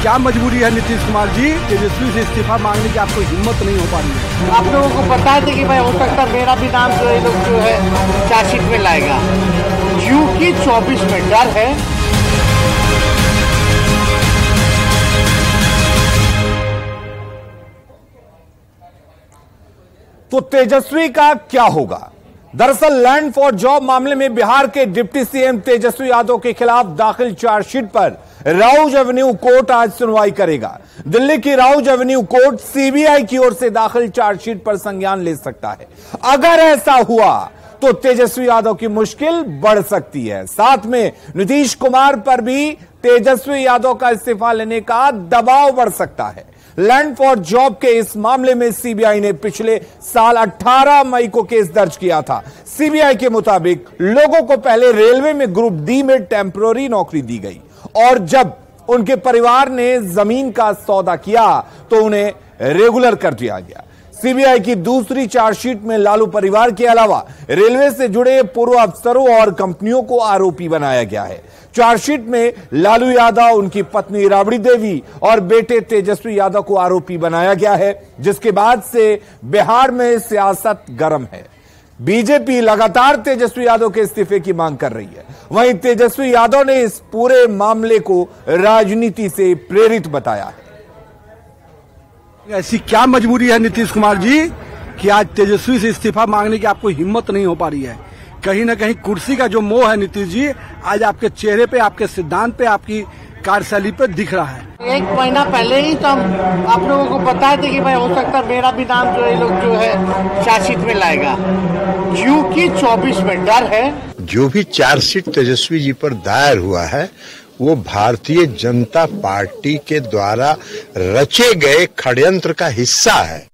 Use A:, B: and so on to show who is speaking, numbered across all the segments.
A: क्या मजबूरी है नीतीश कुमार जी, तेजस्वी से इस्तीफा मांगने की आपको हिम्मत नहीं हो पा रही है?
B: आप लोगों को बताए थे कि भाई हो सकता है मेरा भी नाम जो ये लोग जो है चार्जशीट में लाएगा, क्योंकि 24 में डर है।
C: तो तेजस्वी का क्या होगा? दरअसल लैंड फॉर जॉब मामले में बिहार के डिप्टी सीएम तेजस्वी यादव के खिलाफ दाखिल चार्जशीट पर राउज एवेन्यू कोर्ट आज सुनवाई करेगा। दिल्ली की राउज एवेन्यू कोर्ट सीबीआई की ओर से दाखिल चार्जशीट पर संज्ञान ले सकता है। अगर ऐसा हुआ तो तेजस्वी यादव की मुश्किल बढ़ सकती है। साथ में नीतीश कुमार पर भी तेजस्वी यादव का इस्तीफा लेने का दबाव बढ़ सकता है। लैंड फॉर जॉब के इस मामले में सीबीआई ने पिछले साल 18 मई को केस दर्ज किया था। सीबीआई के मुताबिक लोगों को पहले रेलवे में ग्रुप डी में टेम्पररी नौकरी दी गई और जब उनके परिवार ने जमीन का सौदा किया तो उन्हें रेगुलर कर दिया गया। सीबीआई की दूसरी चार्जशीट में लालू परिवार के अलावा रेलवे से जुड़े पूर्व अफसरों और कंपनियों को आरोपी बनाया गया है। चार्जशीट में लालू यादव, उनकी पत्नी राबड़ी देवी और बेटे तेजस्वी यादव को आरोपी बनाया गया है, जिसके बाद से बिहार में सियासत गर्म है। बीजेपी लगातार तेजस्वी यादव के इस्तीफे की मांग कर रही है। वहीं तेजस्वी यादव ने इस पूरे मामले को राजनीति से प्रेरित बताया है।
A: ऐसी क्या मजबूरी है नीतीश कुमार जी कि आज तेजस्वी से इस्तीफा मांगने की आपको हिम्मत नहीं हो पा रही है? कहीं ना कहीं कुर्सी का जो मोह है नीतीश जी, आज आपके चेहरे पे, आपके सिद्धांत पे, आपकी कार्यशैली पे दिख रहा है।
B: 1 महीना पहले ही तो हम आप लोगों को बताए थे कि भाई हो सकता है मेरा भी नाम जो ये लोग जो है चार्जशीट में लाएगा, क्योंकि 24 में डर है।
D: जो भी चार्जशीट तेजस्वी जी पर दायर हुआ है वो भारतीय जनता पार्टी के द्वारा रचे गए षड्यंत्र का हिस्सा है।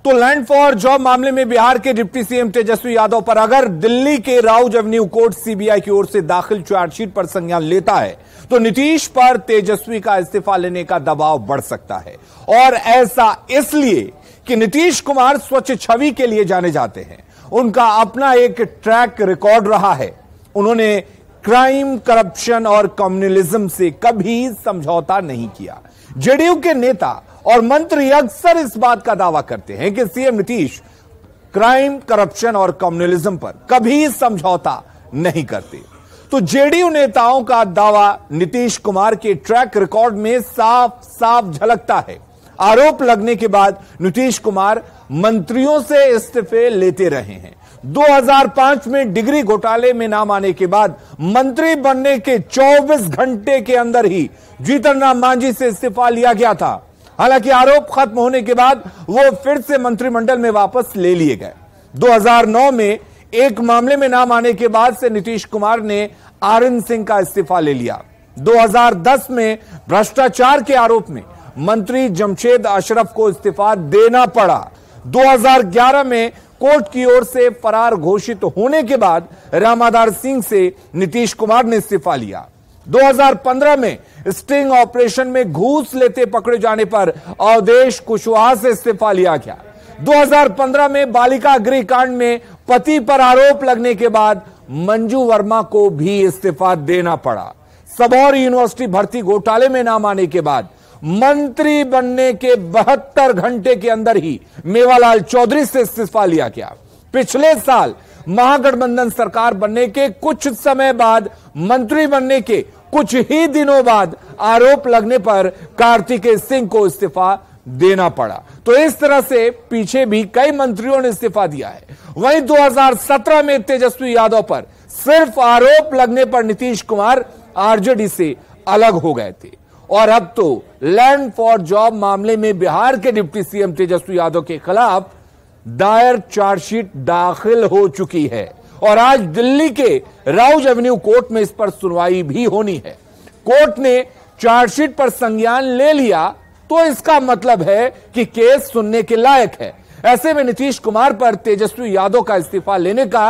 C: तो लैंड फॉर जॉब मामले में बिहार के डिप्टी सीएम तेजस्वी यादव पर अगर दिल्ली के राउज एवेन्यू कोर्ट सीबीआई की ओर से दाखिल चार्जशीट पर संज्ञान लेता है तो नीतीश पर तेजस्वी का इस्तीफा लेने का दबाव बढ़ सकता है। और ऐसा इसलिए कि नीतीश कुमार स्वच्छ छवि के लिए जाने जाते हैं। उनका अपना एक ट्रैक रिकॉर्ड रहा है। उन्होंने क्राइम, करप्शन और कम्युनलिज्म से कभी समझौता नहीं किया। जेडीयू के नेता और मंत्री अक्सर इस बात का दावा करते हैं कि सीएम नीतीश क्राइम, करप्शन और कम्युनलिज्म पर कभी समझौता नहीं करते। तो जेडीयू नेताओं का दावा नीतीश कुमार के ट्रैक रिकॉर्ड में साफ साफ झलकता है। आरोप लगने के बाद नीतीश कुमार मंत्रियों से इस्तीफे लेते रहे हैं। 2005 में डिग्री घोटाले में नाम आने के बाद मंत्री बनने के 24 घंटे के अंदर ही जीतन राम मांझी से इस्तीफा लिया गया था। हालांकि आरोप खत्म होने के बाद वो फिर से मंत्रिमंडल में वापस ले लिए गए। 2009 में एक मामले में नाम आने के बाद से नीतीश कुमार ने आरएन सिंह का इस्तीफा ले लिया। 2010 में भ्रष्टाचार के आरोप में मंत्री जमशेद अशरफ को इस्तीफा देना पड़ा। 2011 में कोर्ट की ओर से फरार घोषित होने के बाद रामाधार सिंह से नीतीश कुमार ने इस्तीफा लिया। 2015 में स्टिंग ऑपरेशन में घूस लेते पकड़े जाने पर अवधेश कुशवाहा से इस्तीफा लिया गया। 2015 में बालिका गृह कांड में पति पर आरोप लगने के बाद मंजू वर्मा को भी इस्तीफा देना पड़ा। सबौर यूनिवर्सिटी भर्ती घोटाले में नाम आने के बाद मंत्री बनने के 72 घंटे के अंदर ही मेवालाल चौधरी से इस्तीफा लिया गया। पिछले साल महागठबंधन सरकार बनने के कुछ समय बाद, मंत्री बनने के कुछ ही दिनों बाद आरोप लगने पर कार्तिकेय सिंह को इस्तीफा देना पड़ा। तो इस तरह से पीछे भी कई मंत्रियों ने इस्तीफा दिया है। वहीं 2017 में तेजस्वी यादव पर सिर्फ आरोप लगने पर नीतीश कुमार आरजेडी से अलग हो गए थे और अब तो लैंड फॉर जॉब मामले में बिहार के डिप्टी सीएम तेजस्वी यादव के खिलाफ दायर चार्जशीट दाखिल हो चुकी है और आज दिल्ली के राउज एवेन्यू कोर्ट में इस पर सुनवाई भी होनी है। कोर्ट ने चार्जशीट पर संज्ञान ले लिया तो इसका मतलब है कि केस सुनने के लायक है। ऐसे में नीतीश कुमार पर तेजस्वी यादव का इस्तीफा लेने का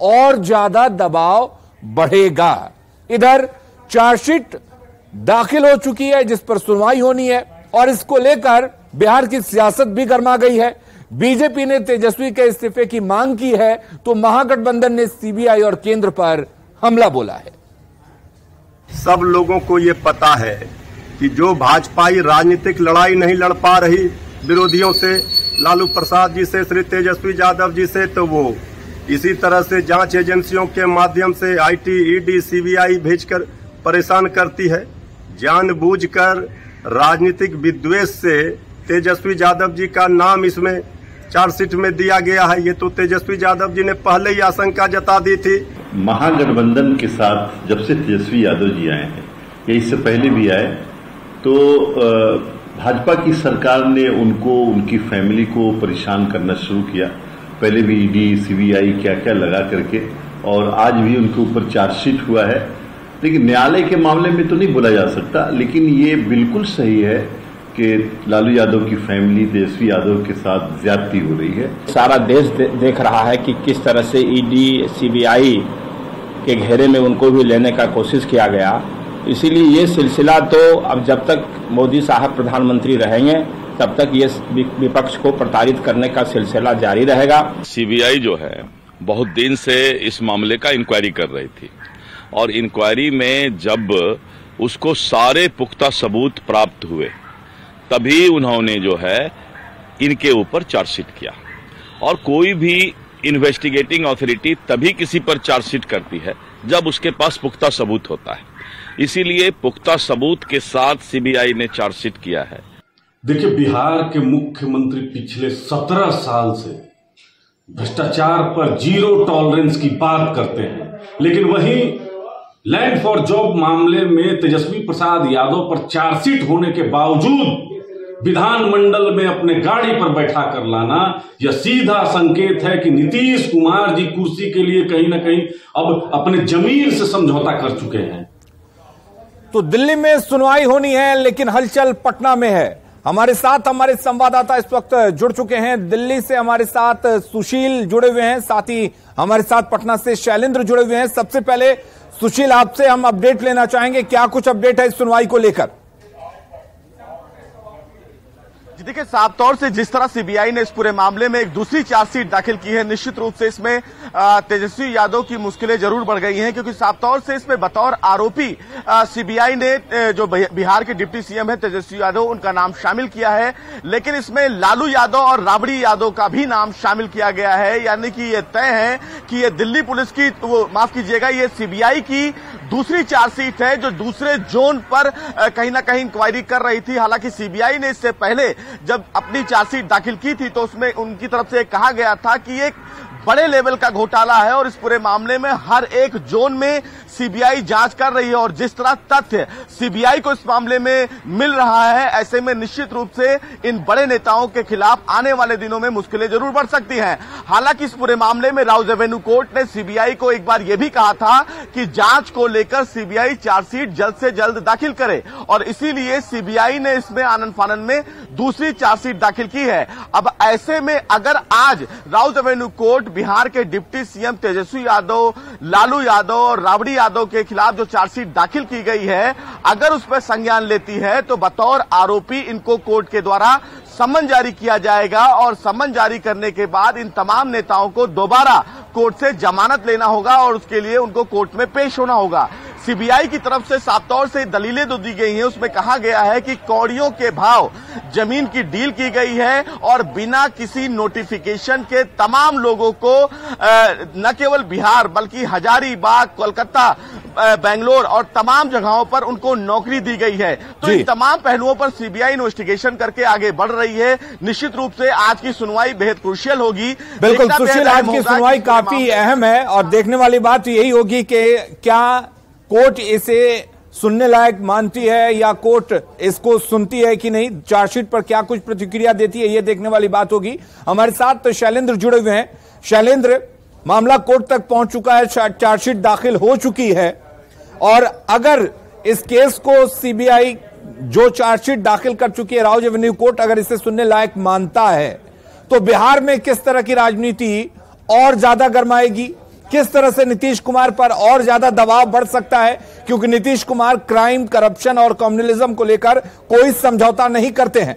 C: और ज्यादा दबाव बढ़ेगा। इधर चार्जशीट दाखिल हो चुकी है जिस पर सुनवाई होनी है और इसको लेकर बिहार की सियासत भी गर्मा गई है। बीजेपी ने तेजस्वी के इस्तीफे की मांग की है तो महागठबंधन ने सीबीआई और केंद्र पर हमला बोला है।
E: सब लोगों को ये पता है कि जो भाजपाई राजनीतिक लड़ाई नहीं लड़ पा रही विरोधियों से, लालू प्रसाद जी से, श्री तेजस्वी यादव जी से, तो वो इसी तरह से जांच एजेंसियों के माध्यम से आईटी, ईडी, सीबीआई भेजकर परेशान करती है। जानबूझकर राजनीतिक विद्वेष से तेजस्वी यादव जी का नाम इसमें चार्जशीट में दिया गया है। ये तो तेजस्वी यादव जी ने पहले ही आशंका जता दी थी।
F: महागठबंधन के साथ जब से तेजस्वी यादव जी आए हैं या इससे पहले भी आए, तो भाजपा की सरकार ने उनको, उनकी फैमिली को परेशान करना शुरू किया। पहले भी ईडी, सीबीआई क्या क्या लगा करके, और आज भी उनके ऊपर चार्जशीट हुआ है। लेकिन न्यायालय के मामले में तो नहीं बोला जा सकता, लेकिन ये बिल्कुल सही है कि लालू यादव की फैमिली तेजस्वी यादव के साथ ज्यादती हो रही है।
G: सारा देश देख रहा है कि किस तरह से ईडी, सीबीआई के घेरे में उनको भी लेने का कोशिश किया गया। इसीलिए ये सिलसिला तो अब जब तक मोदी साहब प्रधानमंत्री रहेंगे तब तक ये विपक्ष को प्रताड़ित करने का सिलसिला जारी रहेगा।
H: सीबीआई जो है बहुत दिन से इस मामले का इंक्वायरी कर रही थी, और इंक्वायरी में जब उसको सारे पुख्ता सबूत प्राप्त हुए तभी उन्होंने जो है इनके ऊपर चार्जशीट किया। और कोई भी इन्वेस्टिगेटिंग अथॉरिटी तभी किसी पर चार्जशीट करती है जब उसके पास पुख्ता सबूत होता है। इसीलिए पुख्ता सबूत के साथ सीबीआई ने चार्जशीट किया है।
I: देखिए, बिहार के मुख्यमंत्री पिछले 17 साल से भ्रष्टाचार पर जीरो टॉलरेंस की बात करते हैं, लेकिन वहीं लैंड फॉर जॉब मामले में तेजस्वी प्रसाद यादव पर चार्जशीट होने के बावजूद विधानमंडल में अपने गाड़ी पर बैठा कर लाना, यह सीधा संकेत है कि नीतीश कुमार जी कुर्सी के लिए कहीं ना कहीं अब अपने जमीन से समझौता कर चुके हैं।
C: तो दिल्ली में सुनवाई होनी है, लेकिन हलचल पटना में है। हमारे साथ हमारे संवाददाता इस वक्त जुड़ चुके हैं। दिल्ली से हमारे साथ सुशील जुड़े हुए हैं, साथ ही हमारे साथ पटना से शैलेंद्र जुड़े हुए हैं। सबसे पहले सुशील, आपसे हम अपडेट लेना चाहेंगे, क्या कुछ अपडेट है इस सुनवाई को लेकर?
J: देखिए, साफ तौर से जिस तरह सीबीआई ने इस पूरे मामले में एक दूसरी चार्जशीट दाखिल की है, निश्चित रूप से इसमें तेजस्वी यादव की मुश्किलें जरूर बढ़ गई हैं, क्योंकि साफ तौर से इसमें बतौर आरोपी सीबीआई ने जो बिहार के डिप्टी सीएम है तेजस्वी यादव, उनका नाम शामिल किया है। लेकिन इसमें लालू यादव और राबड़ी यादव का भी नाम शामिल किया गया है। यानी कि ये तय है कि ये दिल्ली पुलिस की, माफ कीजिएगा, ये सीबीआई की दूसरी चार्जशीट है जो दूसरे जोन पर कहीं ना कहीं इंक्वायरी कर रही थी। हालांकि सीबीआई ने इससे पहले जब अपनी चार्जशीट दाखिल की थी तो उसमें उनकी तरफ से कहा गया था कि एक बड़े लेवल का घोटाला है और इस पूरे मामले में हर एक जोन में सीबीआई जांच कर रही है, और जिस तरह तथ्य सीबीआई को इस मामले में मिल रहा है, ऐसे में निश्चित रूप से इन बड़े नेताओं के खिलाफ आने वाले दिनों में मुश्किलें जरूर बढ़ सकती हैं। हालांकि इस पूरे मामले में राउज एवेन्यू कोर्ट ने सीबीआई को एक बार यह भी कहा था कि जांच को लेकर सीबीआई चार्जशीट जल्द से जल्द दाखिल करे, और इसीलिए सीबीआई ने इसमें आनन फानन में दूसरी चार्जशीट दाखिल की है। अब ऐसे में अगर आज राउज एवेन्यू कोर्ट बिहार के डिप्टी सीएम तेजस्वी यादव, लालू यादव और राबड़ी यादव के खिलाफ जो चार्जशीट दाखिल की गई है, अगर उस पर संज्ञान लेती है तो बतौर आरोपी इनको कोर्ट के द्वारा समन जारी किया जाएगा, और समन जारी करने के बाद इन तमाम नेताओं को दोबारा कोर्ट से जमानत लेना होगा और उसके लिए उनको कोर्ट में पेश होना होगा। सीबीआई की तरफ से साफ तौर से दलीलें जो दी गई हैं उसमें कहा गया है कि कौड़ियों के भाव जमीन की डील की गई है, और बिना किसी नोटिफिकेशन के तमाम लोगों को न केवल बिहार बल्कि हजारीबाग, कोलकाता, बेंगलोर और तमाम जगहों पर उनको नौकरी दी गई है। तो इन तमाम पहलुओं पर सीबीआई इन्वेस्टिगेशन करके आगे बढ़ रही है। निश्चित रूप से आज की सुनवाई बेहद क्रूशियल होगी।
C: बिल्कुल सुशील, आज की सुनवाई काफी अहम है, और देखने वाली बात यही होगी कि क्या कोर्ट इसे सुनने लायक मानती है या कोर्ट इसको सुनती है कि नहीं, चार्जशीट पर क्या कुछ प्रतिक्रिया देती है, यह देखने वाली बात होगी। हमारे साथ शैलेंद्र जुड़े हुए हैं। शैलेंद्र, मामला कोर्ट तक पहुंच चुका है, चार्जशीट दाखिल हो चुकी है, और अगर इस केस को सीबीआई जो चार्जशीट दाखिल कर चुकी है राउज एवेन्यू कोर्ट, अगर इसे सुनने लायक मानता है, तो बिहार में किस तरह की राजनीति और ज्यादा गरमाएगी? किस तरह से नीतीश कुमार पर और ज्यादा दबाव बढ़ सकता है? क्योंकि नीतीश कुमार क्राइम, करप्शन और कम्युनलिज्म को लेकर कोई समझौता नहीं करते हैं।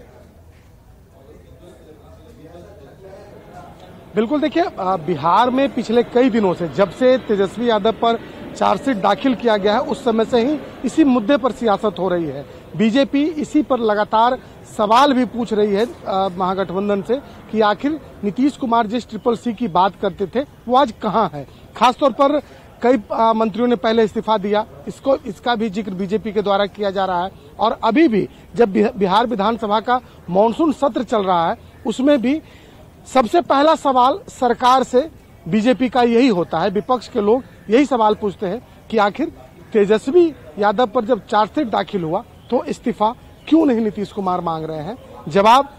K: बिल्कुल, देखिए, बिहार में पिछले कई दिनों से, जब से तेजस्वी यादव पर चार्जशीट दाखिल किया गया है उस समय से ही इसी मुद्दे पर सियासत हो रही है। बीजेपी इसी पर लगातार सवाल भी पूछ रही है महागठबंधन से कि आखिर नीतीश कुमार जिस CCC की बात करते थे वो आज कहां है। खासतौर पर कई मंत्रियों ने पहले इस्तीफा दिया, इसका भी जिक्र बीजेपी के द्वारा किया जा रहा है। और अभी भी जब बिहार विधानसभा का मॉनसून सत्र चल रहा है उसमें भी सबसे पहला सवाल सरकार से बीजेपी का यही होता है। विपक्ष के लोग यही सवाल पूछते हैं कि आखिर तेजस्वी यादव पर जब चार्जशीट दाखिल हुआ तो इस्तीफा क्यों नहीं नीतीश कुमार मांग रहे हैं। जवाब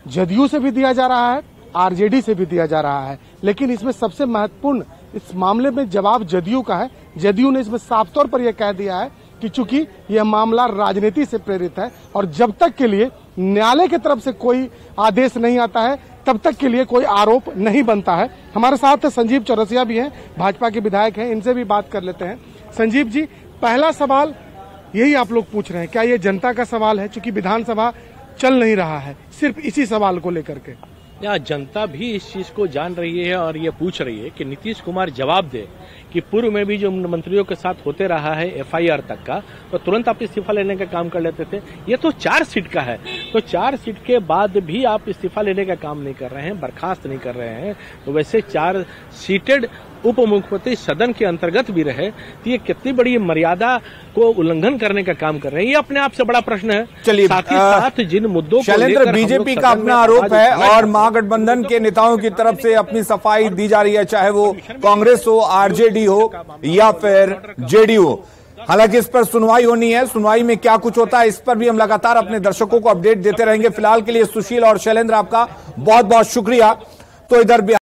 K: जदयू से भी दिया जा रहा है, आरजेडी से भी दिया जा रहा है, लेकिन इसमें सबसे महत्वपूर्ण इस मामले में जवाब जदयू का है। जदयू ने इसमें साफ तौर पर यह कह दिया है कि चूंकि यह मामला राजनीति से प्रेरित है और जब तक के लिए न्यायालय की तरफ से कोई आदेश नहीं आता है तब तक के लिए कोई आरोप नहीं बनता है। हमारे साथ संजीव चौरसिया भी हैं, भाजपा के विधायक हैं, इनसे भी बात कर लेते हैं। संजीव जी, पहला सवाल यही आप लोग पूछ रहे हैं, क्या ये जनता का सवाल है चूंकि विधानसभा चल नहीं रहा है, सिर्फ इसी सवाल को लेकर के?
L: या जनता भी इस चीज को जान रही है और ये पूछ रही है कि नीतीश कुमार जवाब दे कि पूर्व में भी जो मंत्रियों के साथ होते रहा है FIR तक का, तो तुरंत आप इस्तीफा लेने का काम कर लेते थे। ये तो चार्जशीट का है, तो चार्जशीट के बाद भी आप इस्तीफा लेने का काम नहीं कर रहे हैं, बर्खास्त नहीं कर रहे हैं। तो वैसे 4 सीटेड उप मुख्यमंत्री सदन के अंतर्गत भी रहे तो ये कितनी बड़ी मर्यादा को उल्लंघन करने का काम कर रहे हैं, ये अपने आप से बड़ा प्रश्न है।
C: चलिए,
L: साथ ही साथ जिन मुद्दों को
C: शैलेंद्र, बीजेपी का अपना आरोप है और महागठबंधन के नेताओं की तरफ से अपनी सफाई दी जा रही है, चाहे वो कांग्रेस हो, आरजेडी हो या फिर जेडीयू हो। हालांकि इस पर सुनवाई होनी है, सुनवाई में क्या कुछ होता है इस पर भी हम लगातार अपने दर्शकों को अपडेट देते रहेंगे। फिलहाल के लिए सुशील और शैलेंद्र, आपका बहुत बहुत शुक्रिया। तो इधर